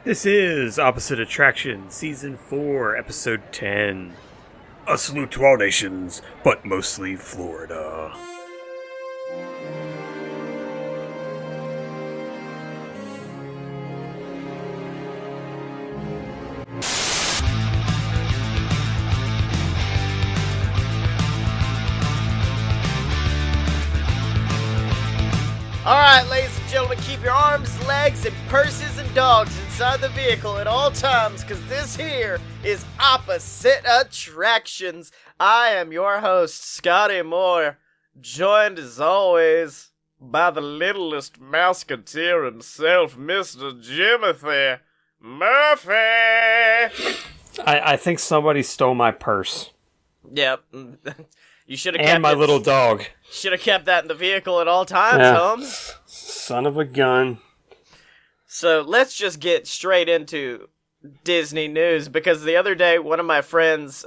This is Opposite Attraction, Season 4, Episode 10. A salute to all nations, but mostly Florida. Alright, ladies and gentlemen, keep your arms, legs, and purses and dogs inside the vehicle at all times, because this here is Opposite Attractions. I am your host, Scotty Moore, joined as always by the littlest mouseketeer himself, Mr. Jimothy Murphy. I think somebody stole my purse. Yep. You should have kept And my little dog. Should have kept that in the vehicle at all times, Holmes. Son of a gun. So let's just get straight into Disney news, because the other day one of my friends,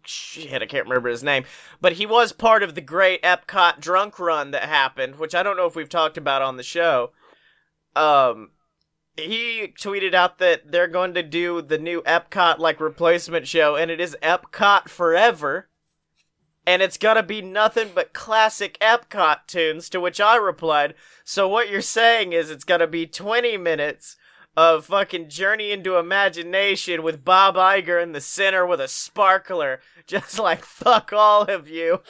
shit, I can't remember his name, but he was part of the great Epcot drunk run that happened, which I don't know if we've talked about on the show. He tweeted out that they're going to do the new Epcot replacement show, and it is Epcot Forever. And it's gonna be nothing but classic Epcot tunes, to which I replied, so what you're saying is it's gonna be 20 minutes of fucking Journey into Imagination with Bob Iger in the center with a sparkler, just like fuck all of you.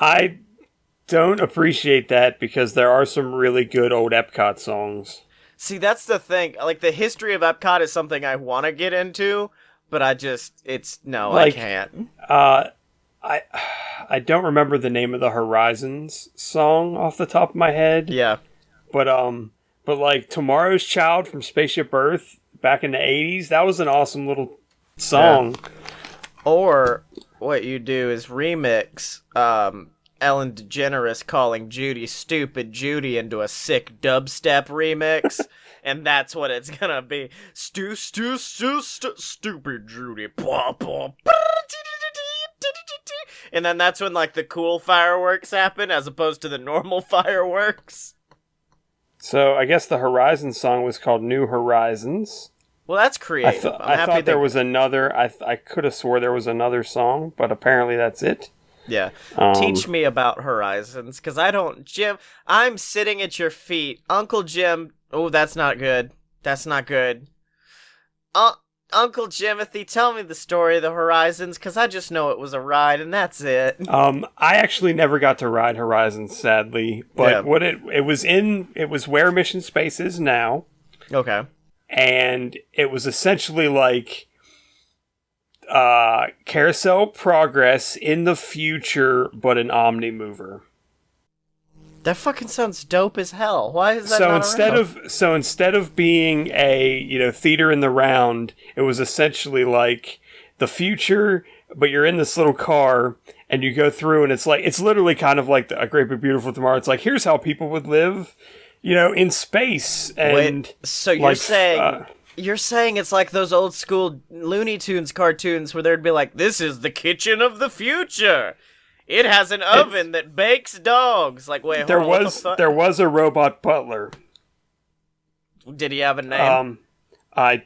I don't appreciate that, because there are some really good old Epcot songs. See, that's the thing, the history of Epcot is something I want to get into, but I can't. I don't remember the name of the Horizons song off the top of my head. Yeah. But Tomorrow's Child from Spaceship Earth back in the 80s, that was an awesome little song. Yeah. Or what you do is remix Ellen DeGeneres calling Judy Stupid Judy into a sick dubstep remix. And that's what it's gonna be. Stupid Judy. And then that's when, the cool fireworks happen, as opposed to the normal fireworks. So, I guess the Horizon song was called New Horizons. Well, that's creative. I thought there was another... I could have swore there was another song, but apparently that's it. Yeah. Teach me about Horizons, because I don't... Jim, I'm sitting at your feet. Uncle Jim... Oh, that's not good. That's not good. Uncle Jimothy, tell me the story of the Horizons, because I just know it was a ride, and that's it. I actually never got to ride Horizons, sadly, but it was where Mission Space is now. Okay. And it was essentially like Carousel Progress in the future, but an Omni Mover. That fucking sounds dope as hell. Why is that so instead of being a theater in the round, it was essentially like the future, but you're in this little car and you go through, and it's literally kind of like A Great Big Beautiful Tomorrow. It's like, here's how people would live, in space. And wait, so you're saying it's like those old school Looney Tunes cartoons where there'd be like, this is the kitchen of the future. It has an oven that bakes dogs. Wait, there was a robot butler. Did he have a name? I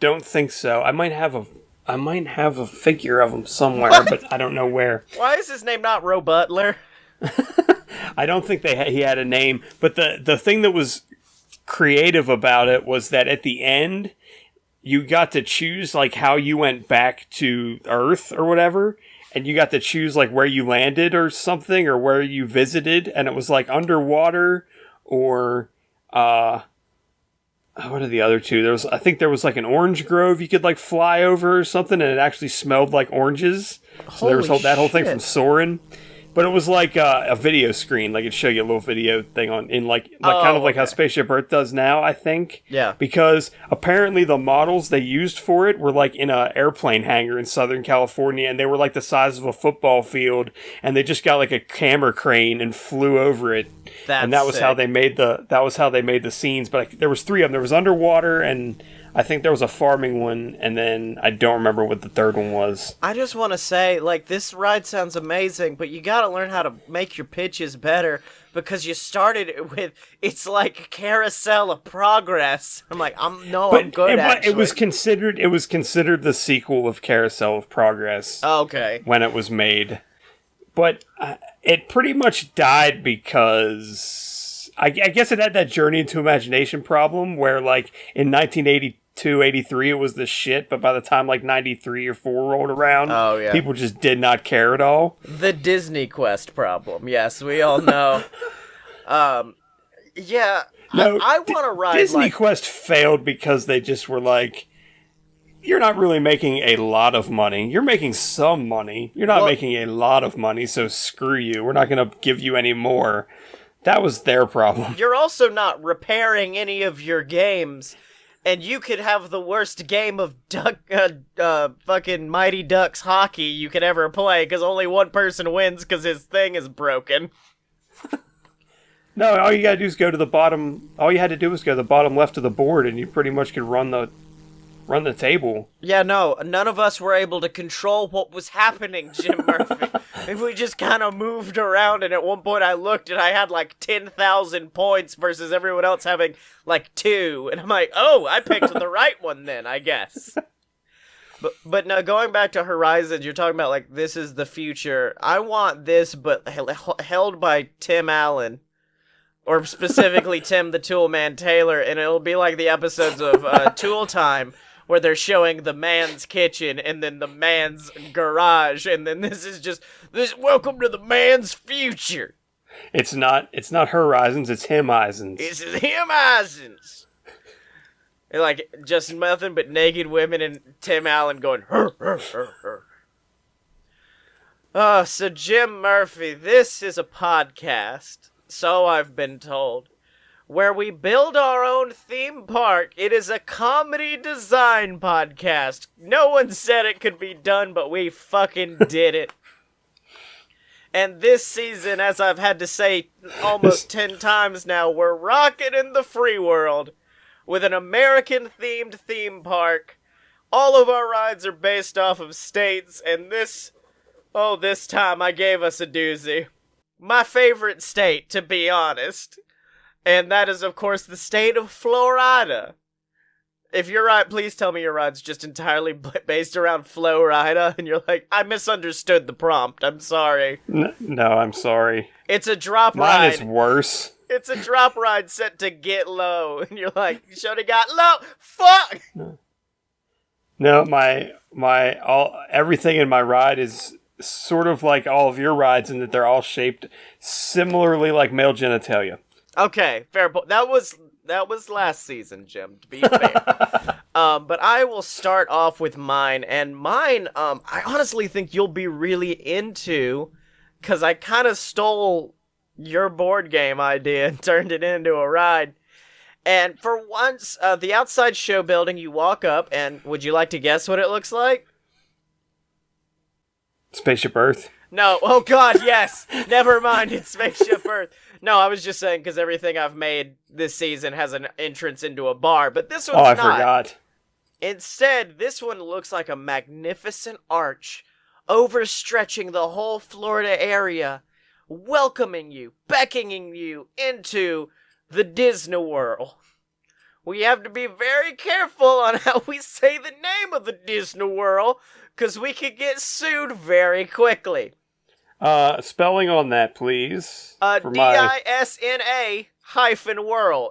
don't think so. I might have a figure of him somewhere, but I don't know where. Why is his name not Robutler? I don't think he had a name, but the thing that was creative about it was that at the end you got to choose how you went back to Earth or whatever. And you got to choose where you landed or something, or where you visited, and it was underwater or what are the other two? I think there was an orange grove you could fly over or something, and it actually smelled like oranges. So there was that whole thing from Soarin'. But it was like a video screen, it'd show you a little video thing how Spaceship Earth does now, I think. Yeah. Because apparently the models they used for it were in an airplane hangar in Southern California, and they were the size of a football field, and they just got a camera crane and flew over it. And that was sick. how they made the scenes. But there was three of them. There was underwater, and I think there was a farming one, and then I don't remember what the third one was. I just want to say, this ride sounds amazing, but you gotta learn how to make your pitches better, because you started it with, it's like Carousel of Progress. I'm like, I'm good, actually. It was considered the sequel of Carousel of Progress. Okay. When it was made. But it pretty much died because I guess it had that Journey into Imagination problem where, like, in 1982, 83, it was the shit, but by the time, like, 93 or 4 rolled around, people just did not care at all. The Disney Quest problem. Yes, we all know. Yeah, no, I want to ride Disney Quest failed because they just were like, you're not really making a lot of money. You're making some money. You're not making a lot of money, so screw you. We're not going to give you any more. That was their problem. You're also not repairing any of your games, and you could have the worst game of fucking Mighty Ducks hockey you could ever play, because only one person wins because his thing is broken. No, all you gotta do is go to the bottom. All you had to do was go to the bottom left of the board, and you pretty much could run the table. Yeah, no, none of us were able to control what was happening, Jim Murphy. We just kind of moved around, and at one point I looked, and I had like 10,000 points versus everyone else having like 2, and I'm like, oh, I picked the right one then, I guess. But now, going back to Horizons, you're talking about, like, this is the future. I want this, but held by Tim Allen. Or specifically Tim the Toolman Taylor, and it'll be like the episodes of Tool Time, where they're showing the man's kitchen and then the man's garage, and then this is just this. Welcome to the man's future. It's not Horizons, it's Himizons. It's Himizons. And like just nothing but naked women and Tim Allen going her her her her. Oh, so Jim Murphy, this is a podcast. So I've been told, where we build our own theme park. It is a comedy design podcast. No one said it could be done, but we fucking did it. And this season, as I've had to say almost 10 times now, we're rocking in the free world with an American-themed theme park. All of our rides are based off of states, and this time I gave us a doozy. My favorite state, to be honest. And that is, of course, the state of Florida. If you're right, please tell me your ride's just entirely based around Florida. And you're like, I misunderstood the prompt. I'm sorry. No, I'm sorry. It's a drop ride. Mine is worse. It's a drop ride set to get low. And you're like, you should have got low. Fuck! No, everything in my ride is sort of like all of your rides in that they're all shaped similarly like male genitalia. Okay, fair point. That was last season, Jim, to be fair. But I will start off with mine, and mine, I honestly think you'll be really into, because I kind of stole your board game idea and turned it into a ride. And for once, the outside show building, you walk up, and would you like to guess what it looks like? Spaceship Earth? No. Oh, God, yes. Never mind. It's Spaceship Earth. No, I was just saying because everything I've made this season has an entrance into a bar, but this one's not. I forgot. Instead, this one looks like a magnificent arch overstretching the whole Florida area, welcoming you, beckoning you into the Disney World. We have to be very careful on how we say the name of the Disney World, because we could get sued very quickly. Spelling on that, please. DISNA-whirl.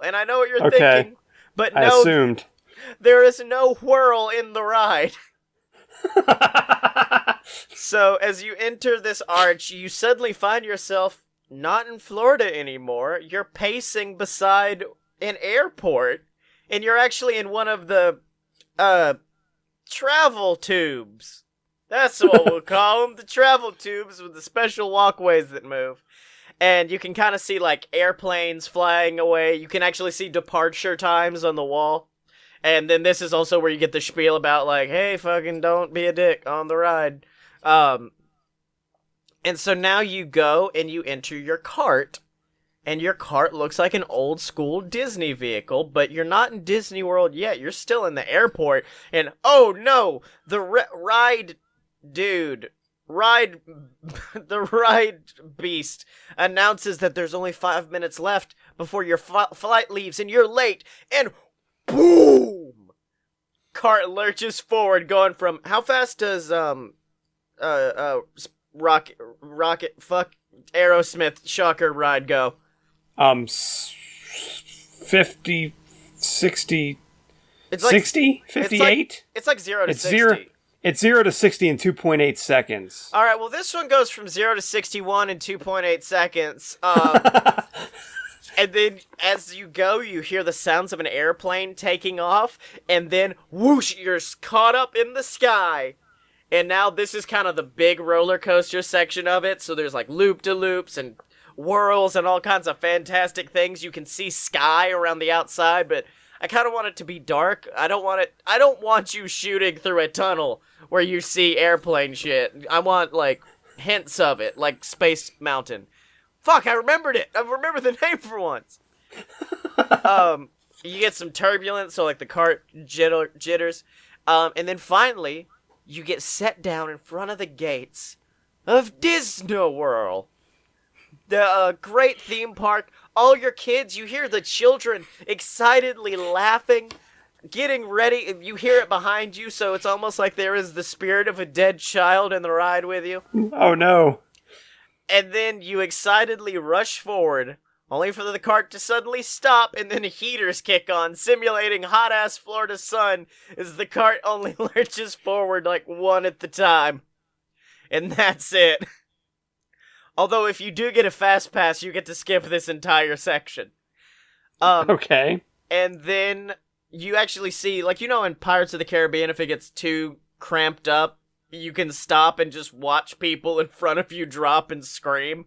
And I know what you're thinking, but I assumed. There is no whirl in the ride. So, as you enter this arch, you suddenly find yourself not in Florida anymore. You're pacing beside an airport, and you're actually in one of the, travel tubes. That's what we'll call them, the travel tubes with the special walkways that move. And you can kind of see, like, airplanes flying away. You can actually see departure times on the wall. And then this is also where you get the spiel about, like, hey, fucking don't be a dick on the ride. And so now you go and you enter your cart. And your cart looks like an old school Disney vehicle, but you're not in Disney World yet. You're still in the airport. And, oh no, the ride dude the ride beast announces that there's only 5 minutes left before your flight leaves and you're late, and boom! Cart lurches forward, going from, how fast does rocket Aerosmith Shocker ride go? 50, 60, it's like, 60, 58? It's like 0 to 60. It's 0 to 60 in 2.8 seconds. All right, well, this one goes from 0 to 61 in 2.8 seconds. And then as you go, you hear the sounds of an airplane taking off, and then whoosh, you're caught up in the sky. And now this is kind of the big roller coaster section of it, so there's like loop-de-loops and whirls and all kinds of fantastic things. You can see sky around the outside, but I kind of want it to be dark. I don't want you shooting through a tunnel where you see airplane shit. I want, like, hints of it, like Space Mountain. Fuck, I remembered it. I remember the name for once. You get some turbulence, so like the cart jitters. And then finally, you get set down in front of the gates of Disney World. The great theme park. All your kids, you hear the children excitedly laughing, getting ready. You hear it behind you, so it's almost like there is the spirit of a dead child in the ride with you. Oh no. And then you excitedly rush forward, only for the cart to suddenly stop, and then heaters kick on, simulating hot-ass Florida sun, as the cart only lurches forward like one at the time. And that's it. Although, if you do get a fast pass, you get to skip this entire section. Okay. And then you actually see, like, you know in Pirates of the Caribbean, if it gets too cramped up, you can stop and just watch people in front of you drop and scream.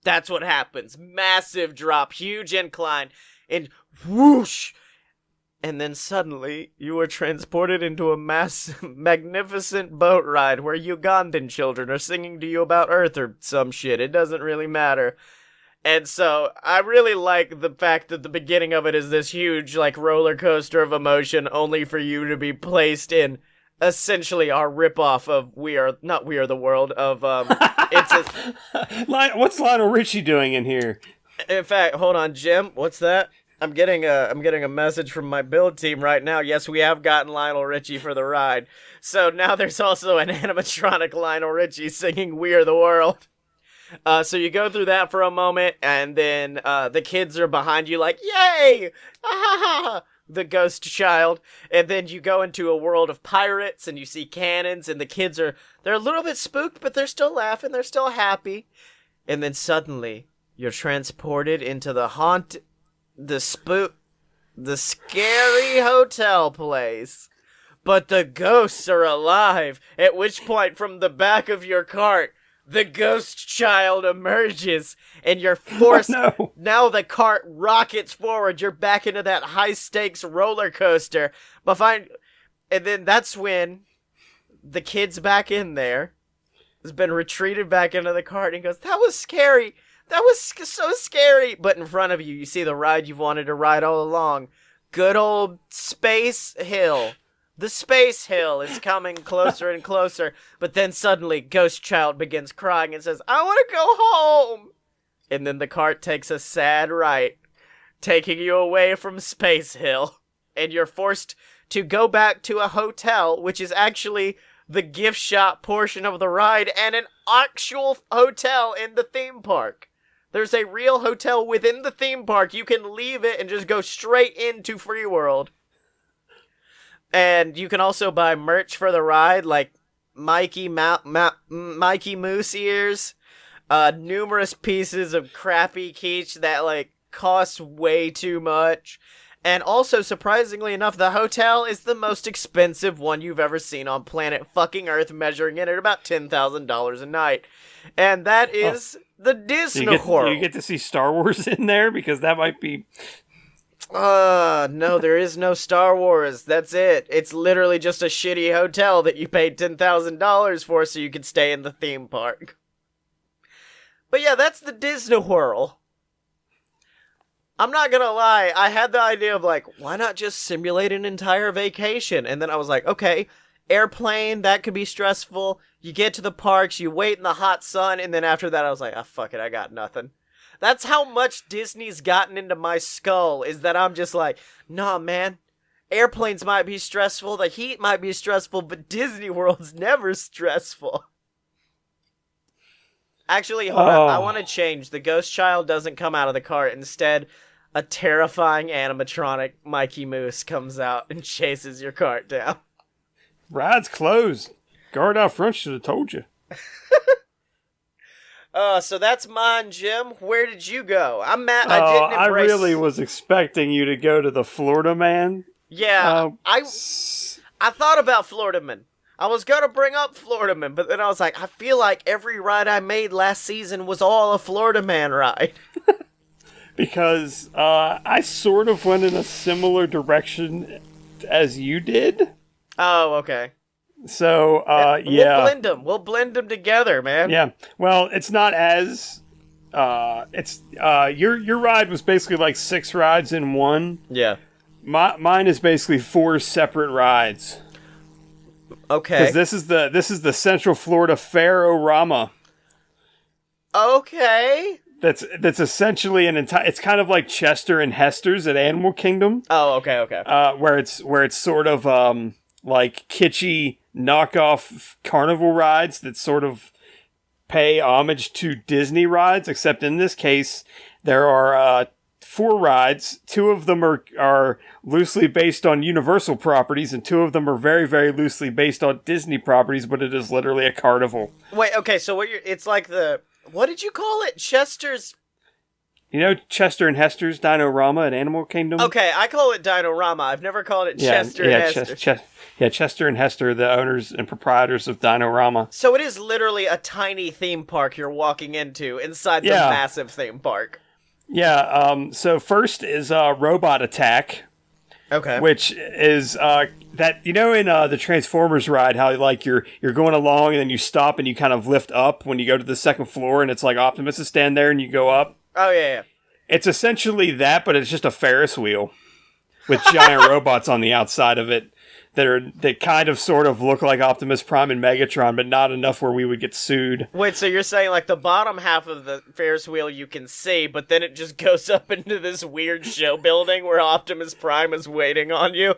That's what happens. Massive drop, huge incline, and whoosh! And then suddenly, you are transported into a magnificent boat ride where Ugandan children are singing to you about Earth or some shit. It doesn't really matter. And so, I really like the fact that the beginning of it is this huge, like, roller coaster of emotion, only for you to be placed in essentially our ripoff of We Are the World of What's Lionel Richie doing in here? In fact, hold on, Jim. What's that? I'm getting a message from my build team right now. Yes, we have gotten Lionel Richie for the ride. So now there's also an animatronic Lionel Richie singing We Are the World. So you go through that for a moment, and then the kids are behind you like, yay! The ghost child. And then you go into a world of pirates, and you see cannons, and the kids they're a little bit spooked, but they're still laughing, they're still happy. And then suddenly, you're transported into the scary hotel place. But the ghosts are alive, at which point from the back of your cart, the ghost child emerges, and you're forced. Oh, no. Now the cart rockets forward. You're back into that high-stakes roller coaster. And then that's when the kid's back in there, has been retreated back into the cart, and goes, "That was scary. That was so scary." But in front of you, you see the ride you've wanted to ride all along. Good old Space Hill. The Space Hill is coming closer and closer, but then suddenly Ghost Child begins crying and says, "I want to go home!" And then the cart takes a sad right, taking you away from Space Hill, and you're forced to go back to a hotel, which is actually the gift shop portion of the ride, and an actual hotel in the theme park. There's a real hotel within the theme park. You can leave it and just go straight into Free World. And you can also buy merch for the ride, like Mikey Moose ears, numerous pieces of crappy quiche that, like, cost way too much. And also, surprisingly enough, the hotel is the most expensive one you've ever seen on planet fucking Earth, measuring in at about $10,000 a night. And that is the Disney World. Do you get to see Star Wars in there? Because that might be... No, there is no Star Wars. That's it. It's literally just a shitty hotel that you paid $10,000 for so you could stay in the theme park. But yeah, that's the Disney World. I'm not gonna lie, I had the idea of, like, why not just simulate an entire vacation? And then I was like, okay, Airplane, that could be stressful. You get to the parks, you wait in the hot sun, and then after that I was like, ah, fuck it, I got nothing. That's how much Disney's gotten into my skull, is that I'm just like, nah, man. Airplanes might be stressful, the heat might be stressful, but Disney World's never stressful. Actually, hold on. I want to change. The Ghost Child doesn't come out of the cart. Instead, a terrifying animatronic Mikey Moose comes out and chases your cart down. Ride's closed. Guard out front should have told you. So that's mine, Jim. Where did you go? I'm mad. I didn't embrace... I really was expecting you to go to the Florida Man. Yeah, I thought about Florida Man. I was gonna bring up Florida Man, but then I was like, I feel like every ride I made last season was all a Florida Man ride. Because I sort of went in a similar direction as you did. Oh, okay. So, yeah. We'll blend them together, man. Yeah. Well, it's not as... your ride was basically like 6 rides in one. Yeah. Mine is basically 4 separate rides. Okay. Because this is the Central Florida Fair-O-Rama. Okay. That's essentially an entire... It's kind of like Chester and Hester's at Animal Kingdom. Oh, okay. Where it's sort of like kitschy knockoff carnival rides that sort of pay homage to Disney rides, except in this case there are 4 rides. 2 of them are loosely based on Universal properties, and 2 of them are very, very loosely based on Disney properties, but it is literally a carnival. Wait, okay, so it's like what did you call it? Chester's... You know Chester and Hester's Dino-Rama at Animal Kingdom? Okay, I call it Dino-Rama. I've never called it Chester and Hester. Chester and Hester, the owners and proprietors of Dino-Rama. So it is literally a tiny theme park you're walking into inside the massive theme park. Yeah, so first is Robot Attack. Okay. Which is that, you know, in the Transformers ride, how like you're going along and then you stop and you kind of lift up when you go to the second floor, and it's like Optimus is standing there and you go up. Oh yeah. It's essentially that, but it's just a Ferris wheel with giant robots on the outside of it that kind of sort of look like Optimus Prime and Megatron, but not enough where we would get sued. Wait, so you're saying like the bottom half of the Ferris wheel you can see, but then it just goes up into this weird show building where Optimus Prime is waiting on you?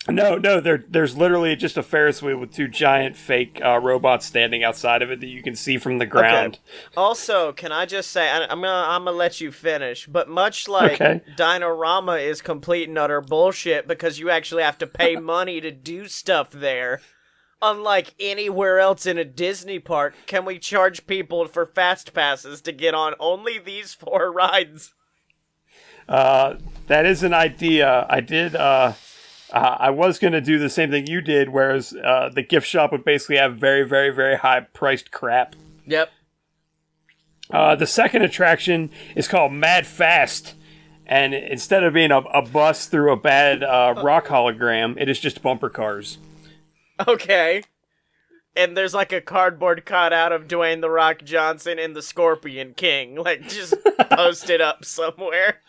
No, there's literally just a Ferris wheel with 2 giant fake robots standing outside of it that you can see from the ground. Okay. Also, can I just say, I'm gonna let you finish, but much like Dino-Rama is complete and utter bullshit because you actually have to pay money to do stuff there, unlike anywhere else in a Disney park, can we charge people for fast passes to get on only these 4 rides? That is an idea. I was going to do the same thing you did, whereas the gift shop would basically have very, very, very high-priced crap. Yep. The second attraction is called Mad Fast, and instead of being a bus through a bad rock hologram, it is just bumper cars. Okay. And there's like a cardboard cutout of Dwayne "The Rock" Johnson and the Scorpion King, like just posted up somewhere.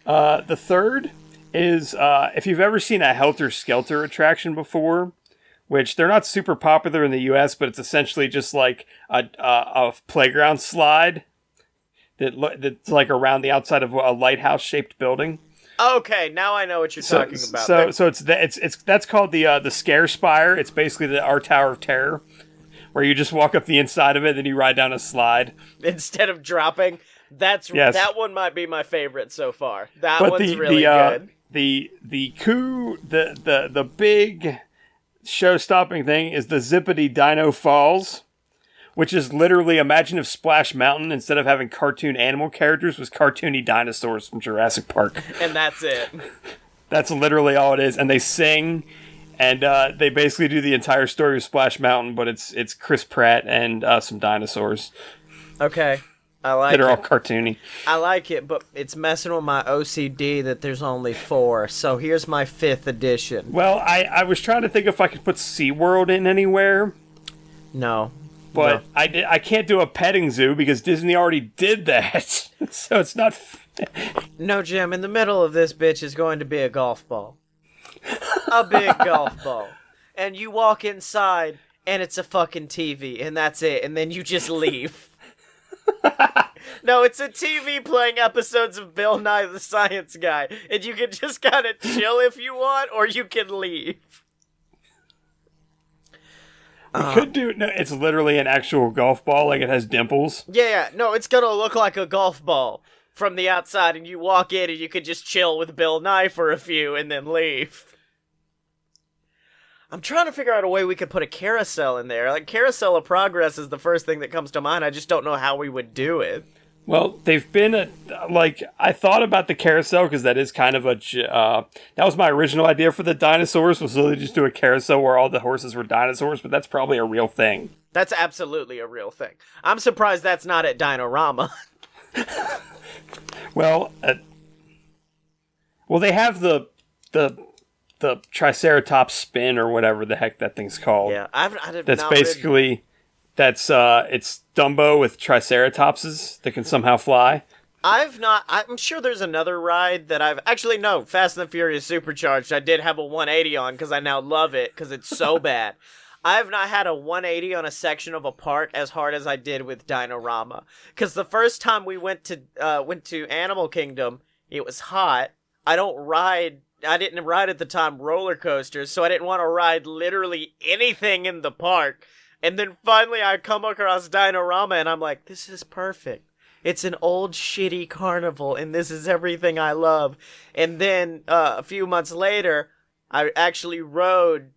The third is, if you've ever seen a Helter Skelter attraction before, which they're not super popular in the US, but it's essentially just like a playground slide that's like around the outside of a lighthouse-shaped building. Okay, now I know what you're talking about. So it's that's called the Scare Spire. It's basically our Tower of Terror, where you just walk up the inside of it, then you ride down a slide instead of dropping. That one might be my favorite so far. One's really good. The big show-stopping thing is the Zippity Dino Falls, which is literally, imagine if Splash Mountain, instead of having cartoon animal characters, was cartoony dinosaurs from Jurassic Park. And that's it. That's literally all it is. And they sing, and they basically do the entire story of Splash Mountain, but it's Chris Pratt and some dinosaurs. Okay. I like it. That are all cartoony. I like it, but it's messing with my OCD that there's only 4. So here's my 5th edition. Well, I was trying to think if I could put SeaWorld in anywhere. No. But no. I can't do a petting zoo because Disney already did that. So it's not... No, Jim, in the middle of this bitch is going to be a golf ball. A big golf ball. and you walk inside, and it's a fucking TV, and that's it, and then you just leave. No, it's a TV playing episodes of Bill Nye the Science Guy, and you can just kind of chill if you want, or you can leave. We could do no. It's literally an actual golf ball, like it has dimples. Yeah, no, it's gonna look like a golf ball from the outside, and you walk in, and you can just chill with Bill Nye for a few, and then leave. I'm trying to figure out a way we could put a carousel in there. Like, Carousel of Progress is the first thing that comes to mind. I just don't know how we would do it. Well, they've been I thought about the carousel because that is kind of that was my original idea for the dinosaurs, was literally just do a carousel where all the horses were dinosaurs, but that's probably a real thing. That's absolutely a real thing. I'm surprised that's not at Dinorama. Well, they have the Triceratops spin or whatever the heck that thing's called. Yeah, that's basically it's Dumbo with Triceratopses that can somehow fly. I'm sure there's another ride that actually, no, Fast and the Furious Supercharged, I did have a 180 on because I now love it because it's so bad. I have not had a 180 on a section of a park as hard as I did with Dinorama. Because the first time we went to Animal Kingdom, it was hot. I didn't ride at the time roller coasters, so I didn't want to ride literally anything in the park. And then finally I come across Dinorama and I'm like, this is perfect. It's an old shitty carnival and this is everything I love. And then a few months later, I actually rode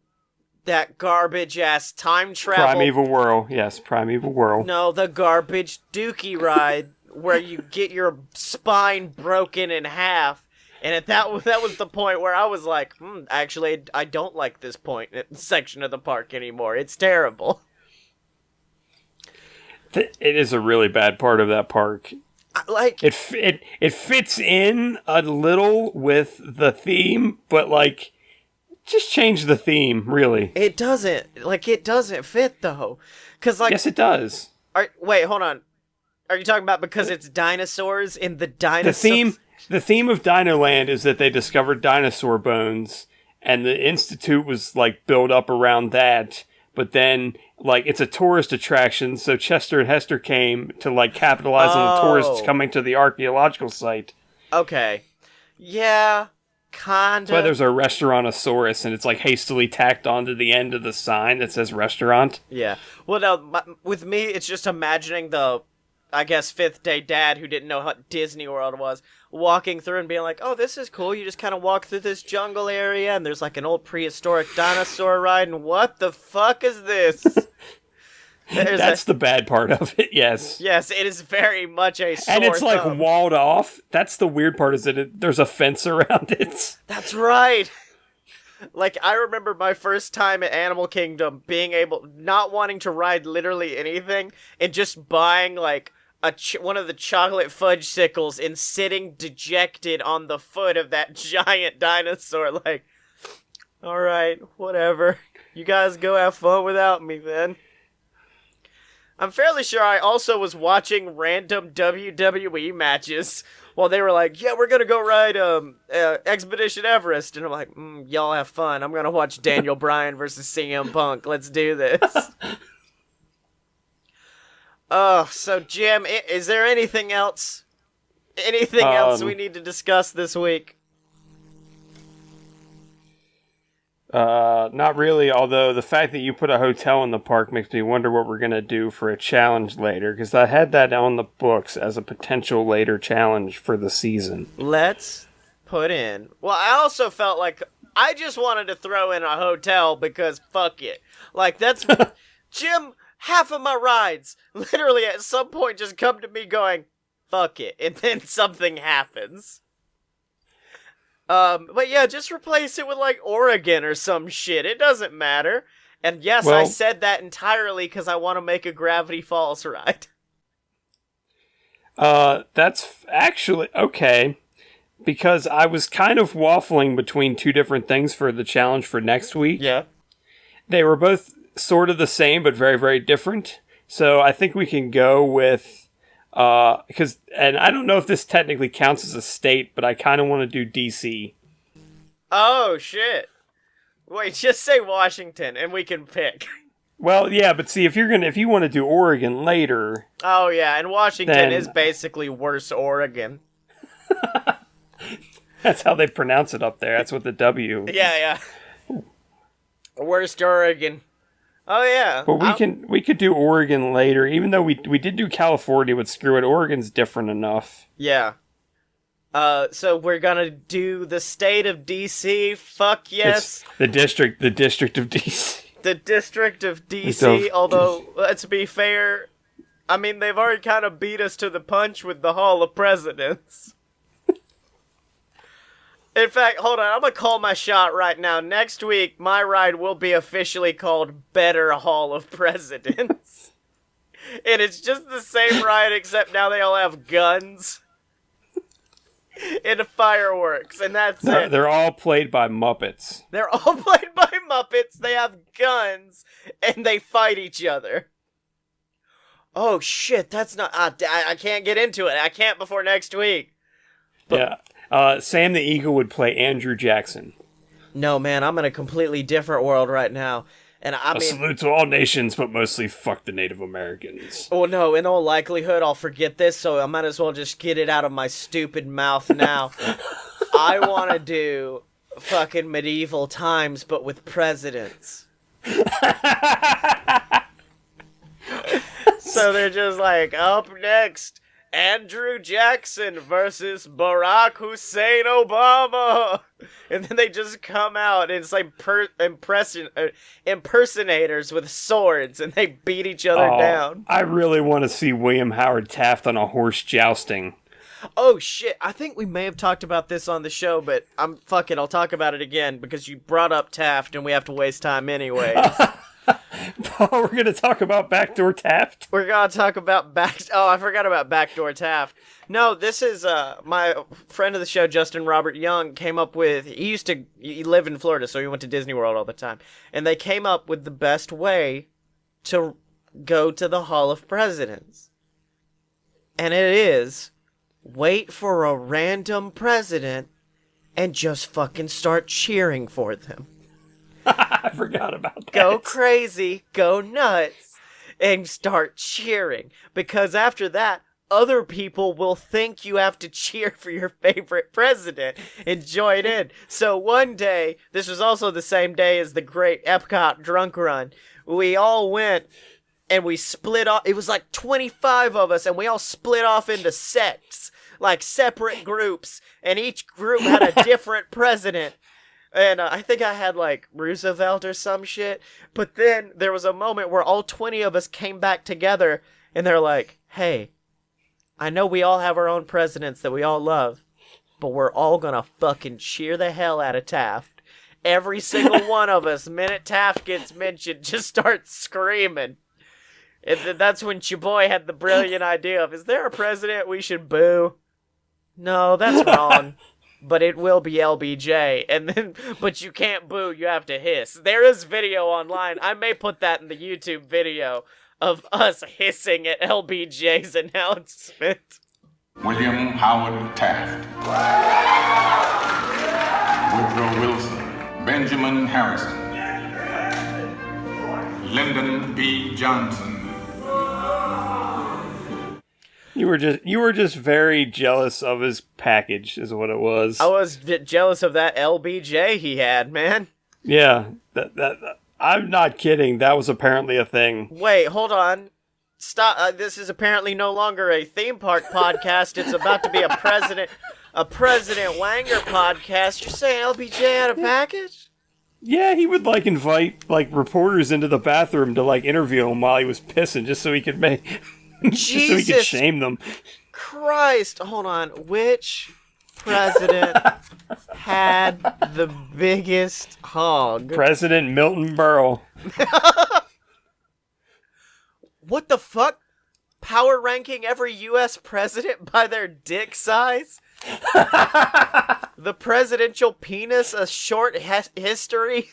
that garbage ass time travel. Primeval Whirl. Yes, Primeval Whirl. No, the garbage Dookie ride where you get your spine broken in half. And that was the point where I was like, actually, I don't like this section of the park anymore. It's terrible. It is a really bad part of that park. It fits in a little with the theme, but just change the theme, really. It doesn't fit though. 'Cause yes, it does. Wait, hold on. Are you talking about because it's dinosaurs in the dinosaurs? The theme of Dinoland is that they discovered dinosaur bones, and the Institute was built up around that. But then, it's a tourist attraction, so Chester and Hester came to capitalize on the tourists coming to the archaeological site. Okay, yeah, kinda. That's why there's a Restaurantosaurus, and it's hastily tacked onto the end of the sign that says restaurant. Yeah. Well, no, with me, it's just imagining the, I guess, fifth day dad who didn't know what Disney World was, walking through and being like, oh, this is cool. You just kind of walk through this jungle area and there's an old prehistoric dinosaur ride and what the fuck is this? That's the bad part of it, yes. Yes, it is very much a sore and it's thumb. Walled off. That's the weird part is that there's a fence around it. That's right. I remember my first time at Animal Kingdom not wanting to ride literally anything and just buying one of the chocolate fudge sickles and sitting dejected on the foot of that giant dinosaur. All right, whatever. You guys go have fun without me then. I'm fairly sure I also was watching random WWE matches while they were yeah, we're gonna go ride Expedition Everest, and I'm like, y'all have fun. I'm gonna watch Daniel Bryan versus CM Punk. Let's do this. So Jim, is there anything else? Anything else we need to discuss this week? Not really, although the fact that you put a hotel in the park makes me wonder what we're going to do for a challenge later, because I had that on the books as a potential later challenge for the season. Let's put in... Well, I also felt I just wanted to throw in a hotel because fuck it. That's... Jim, half of my rides literally at some point just come to me going, fuck it, and then something happens. But yeah, just replace it with Oregon or some shit. It doesn't matter. And yes, I said that entirely because I want to make a Gravity Falls ride. That's actually okay. Because I was kind of waffling between two different things for the challenge for next week. Yeah. They were both sort of the same, but very, very different. So I think we can go with... and I don't know if this technically counts as a state, but I kind of want to do DC. Oh, shit. Wait, just say Washington, and we can pick. Well, yeah, but see, if you want to do Oregon later... Oh, yeah, and Washington then... is basically worse Oregon. That's how they pronounce it up there. That's what the W... Yeah. Worst Oregon. Oh, yeah. But we could do Oregon later, even though we did do California, but screw it, Oregon's different enough. Yeah. So we're gonna do the state of D.C. Fuck yes. It's the district of D.C. The District of D.C., although, let's be fair, I mean, they've already kind of beat us to the punch with the Hall of Presidents. In fact, hold on, I'm gonna call my shot right now. Next week, my ride will be officially called Better Hall of Presidents. And it's just the same ride, except now they all have guns. And fireworks, and that's it. They're all played by Muppets. They're all played by Muppets, they have guns, and they fight each other. Oh shit, that's not... I can't get into it. I can't before next week. But, Sam the Eagle would play Andrew Jackson. No, man, I'm in a completely different world right now. And I mean... salute to all nations, but mostly fuck the Native Americans. Oh no, in all likelihood I'll forget this, so I might as well just get it out of my stupid mouth now. I want to do fucking medieval times, but with presidents. So they're just like, up next, Andrew Jackson versus Barack Hussein Obama. And then they just come out, and it's like impersonators with swords, and they beat each other down. I really want to see William Howard Taft on a horse jousting. Oh shit, I think we may have talked about this on the show, but I'll talk about it again, because you brought up Taft, and we have to waste time anyways. We're going to talk about Backdoor Taft? We're going to talk about I forgot about Backdoor Taft. No, this is, my friend of the show, Justin Robert Young, came up with, he lived in Florida, so he went to Disney World all the time, and they came up with the best way to go to the Hall of Presidents. And it is, wait for a random president and just fucking start cheering for them. I forgot about that. Go crazy, go nuts, and start cheering. Because after that, other people will think you have to cheer for your favorite president and join in. So one day, this was also the same day as the great Epcot drunk run, we all went and we split off. It was like 25 of us, and we all split off into sects, like separate groups, and each group had a different president. And I think I had, like, Roosevelt or some shit. But then there was a moment where all 20 of us came back together, and they're like, hey, I know we all have our own presidents that we all love, but we're all gonna fucking cheer the hell out of Taft. Every single one of us, minute Taft gets mentioned, just start screaming. And that's when your boy had the brilliant idea of, is there a president we should boo? No, that's wrong. But it will be LBJ, and then, but you can't boo, you have to hiss. There is video online. I may put that in the YouTube video of us hissing at LBJ's announcement. William Howard Taft, Woodrow Wilson, Benjamin Harrison, Lyndon B. Johnson. You were just very jealous of his package, is what it was. I was jealous of that LBJ he had, man. Yeah, that I'm not kidding. That was apparently a thing. Wait, hold on. Stop. This is apparently no longer a theme park podcast. It's about to be a President Wanger podcast. You're saying LBJ had a package? Yeah, he would invite reporters into the bathroom to interview him while he was pissing, just so he could just so he could shame them. Christ, hold on. Which president had the biggest hog? President Milton Berle. What the fuck? Power ranking every U.S. president by their dick size? The presidential penis a short history?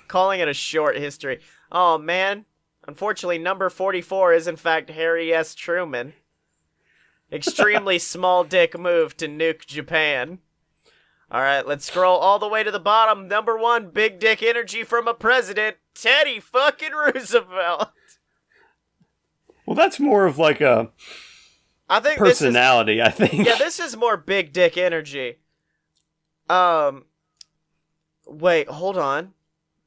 Calling it a short history. Oh, man. Unfortunately, number 44 is in fact Harry S. Truman. Extremely small dick move to nuke Japan. All right, let's scroll all the way to the bottom. Number 1, big dick energy from a president, Teddy fucking Roosevelt. Well, that's more of like a I think personality, I think. Yeah, this is more big dick energy. Wait, hold on.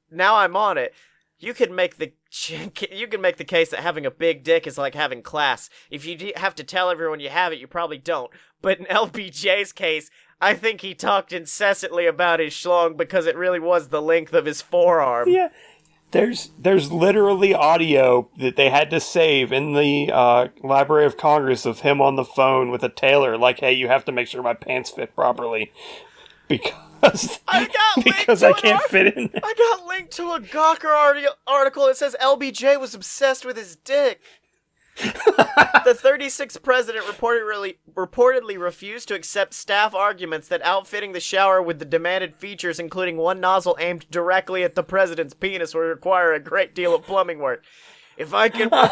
Now I'm on it. You can make the case that having a big dick is like having class. If you have to tell everyone you have it, you probably don't. But in LBJ's case, I think he talked incessantly about his schlong because it really was the length of his forearm. Yeah. There's literally audio that they had to save in the Library of Congress of him on the phone with a tailor, like, hey, you have to make sure my pants fit properly. Because I can't fit in there. I got linked to a Gawker article that says LBJ was obsessed with his dick. The 36th president reportedly refused to accept staff arguments that outfitting the shower with the demanded features, including one nozzle aimed directly at the president's penis, would require a great deal of plumbing work. If I could move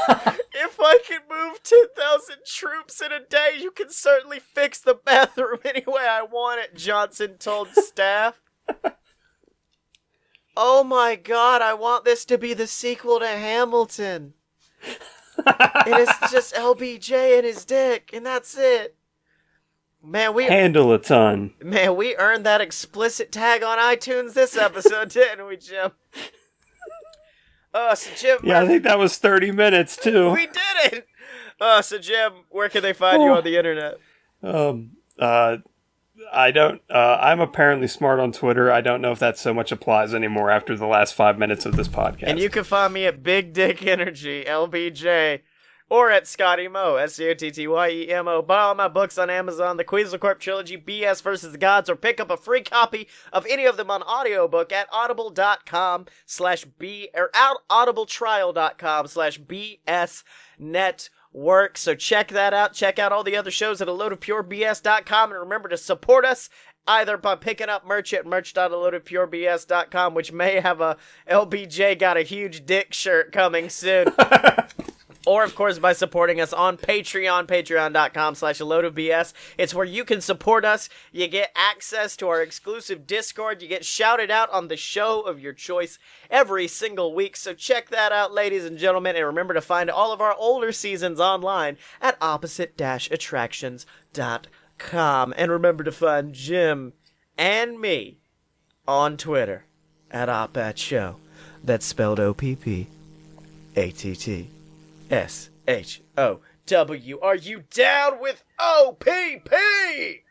10,000 troops in a day, you can certainly fix the bathroom any way I want it, Johnson told staff. Oh my god, I want this to be the sequel to Hamilton. And it's just LBJ and his dick, and that's it. Man, handle a ton. Man, we earned that explicit tag on iTunes this episode, didn't we, Jim? So Jim, yeah, I think that was 30 minutes too. We did it. So Jim, where can they find you on the internet? I don't. I'm apparently smart on Twitter. I don't know if that so much applies anymore after the last 5 minutes of this podcast. And you can find me at Big Dick Energy, LBJ, or at Scotty Mo, SCOTTYEMO. Buy all my books on Amazon, the Queasel Corp Trilogy, BS vs. the Gods, or pick up a free copy of any of them on audiobook at audible.com/B or audibletrial.com/BS network. So check that out. Check out all the other shows at aloadofpurebs.com, and remember to support us either by picking up merch at merch.aloadofpurebs.com, which may have a LBJ got a huge dick shirt coming soon. Or, of course, by supporting us on Patreon, patreon.com/aloadofbs. It's where you can support us. You get access to our exclusive Discord. You get shouted out on the show of your choice every single week. So check that out, ladies and gentlemen. And remember to find all of our older seasons online at opposite-attractions.com. And remember to find Jim and me on Twitter at OpAtShow. That's spelled OPPATT. SHOW. Are you down with OPP?